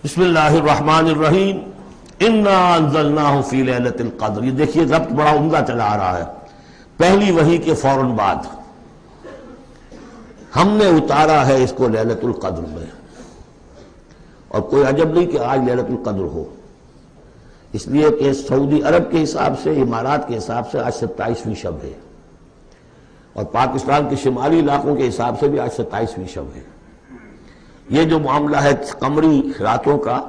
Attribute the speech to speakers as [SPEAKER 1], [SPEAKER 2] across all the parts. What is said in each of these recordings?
[SPEAKER 1] بسم اللہ الرحمن الرحیم انا انزلناہ فی لیلۃ القدر. یہ دیکھیے ضبط بڑا عمدہ چلا آ رہا ہے. پہلی وحی کے فوراً بعد ہم نے اتارا ہے اس کو لیلۃ القدر میں. اور کوئی عجب نہیں کہ آج لیلۃ القدر ہو، اس لیے کہ سعودی عرب کے حساب سے، امارات کے حساب سے آج 27ویں شب ہے، اور پاکستان کے شمالی علاقوں کے حساب سے بھی آج 27ویں شب ہے. یہ جو معاملہ ہے قمری راتوں کا،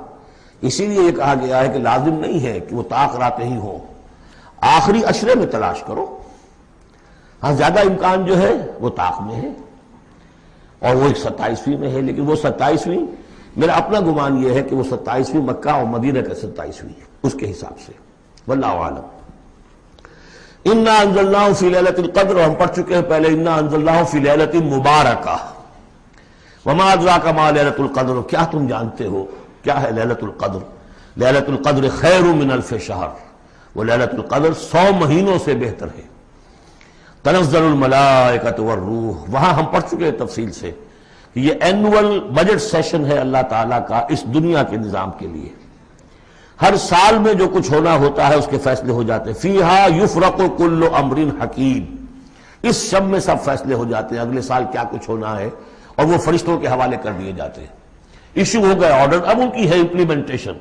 [SPEAKER 1] اسی لیے یہ کہا گیا ہے کہ لازم نہیں ہے کہ وہ طاق راتیں ہی ہوں، آخری عشرے میں تلاش کرو. ہاں زیادہ امکان جو ہے وہ طاق میں ہے، اور وہ 27ویں میں ہے، لیکن وہ 27ویں میرا اپنا گمان یہ ہے کہ وہ 27ویں مکہ اور مدینہ کا 27ویں ہے اس کے حساب سے. واللہ اعلم. انا انزلناہ فی لیلۃ القدر، ہم پڑھ چکے ہیں پہلے انا انزلناہ فی لیلۃ مبارکہ. وما ادراک ما لیلۃ القدر، کیا تم جانتے ہو کیا ہے لیلۃ القدر؟ لیلۃ القدر خیر من الف شہر، وہ لیلۃ القدر 100 مہینوں سے بہتر ہے. تنزل الملائکۃ والروح، وہاں ہم پڑھ چکے ہیں تفصیل سے کہ یہ اینول بجٹ سیشن ہے اللہ تعالیٰ کا اس دنیا کے نظام کے لیے. ہر سال میں جو کچھ ہونا ہوتا ہے اس کے فیصلے ہو جاتے ہیں. فیہا یفرق کل امر حکیم، اس شب میں سب فیصلے ہو جاتے ہیں اگلے سال کیا کچھ ہونا ہے، اور وہ فرشتوں کے حوالے کر دیے جاتے ہیں. ایشو ہو گئے آرڈر، اب ان کی ہے امپلیمنٹیشن.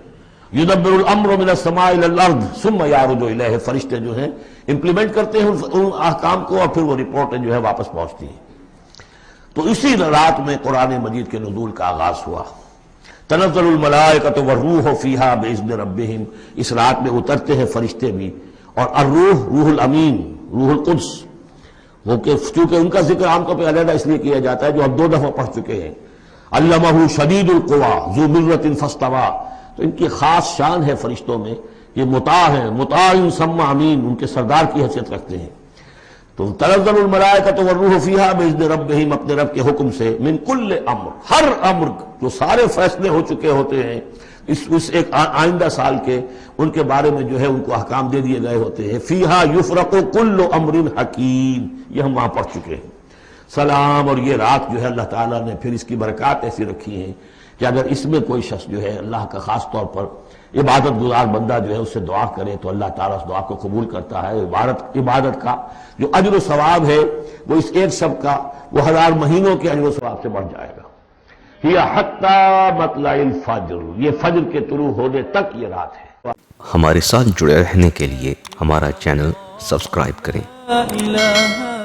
[SPEAKER 1] یدبر الامر من السماء الى الارض ثم یعرج الیہ، فرشتے جو ہیں امپلیمنٹ کرتے ہیں ان احکام کو، اور پھر وہ رپورٹیں جو ہے واپس پہنچتی ہیں. تو اسی رات میں قرآن مجید کے نزول کا آغاز ہوا. تنزل الملائکۃ والروح فیہا باذن ربہم، اس رات میں اترتے ہیں فرشتے بھی، اور الروح روح الامین، روح القدس، وہ کہ چونکہ ان کا ذکر عام طور پہ علیحدہ اس لیے کیا جاتا ہے جو ہم 2 دفعہ پڑھ چکے ہیں. علمہ شدید القویٰ ذو مرۃ فاستویٰ، تو ان کی خاص شان ہے فرشتوں میں، یہ مطاع ہیں، مطاع ثم امین، ان کے سردار کی حیثیت رکھتے ہیں. تو تنزل الملائکۃ والروح فیہا باذن ربہم، اپنے رب کے حکم سے، من کل امر، ہر امر، جو سارے فیصلے ہو چکے ہوتے ہیں اس ایک آئندہ سال کے، ان کے بارے میں جو ہے ان کو احکام دے دیے گئے ہوتے ہیں. فیہا یفرق کل امر حکیم، یہ ہم وہاں پڑھ چکے ہیں. سلام. اور یہ رات جو ہے اللہ تعالیٰ نے پھر اس کی برکات ایسی رکھی ہیں کہ اگر اس میں کوئی شخص جو ہے اللہ کا خاص طور پر عبادت گزار بندہ جو ہے اس سے دعا کرے تو اللہ تعالیٰ اس دعا کو قبول کرتا ہے. عبادت کا جو اجر و ثواب ہے وہ اس ایک شب کا وہ 1000 مہینوں کے اجر و ثواب سے بڑھ جائے گا. ہی حتی مطلع الفجر، یہ فجر کے طلوع ہونے تک یہ رات ہے.
[SPEAKER 2] ہمارے ساتھ جڑے رہنے کے لیے ہمارا چینل سبسکرائب کریں.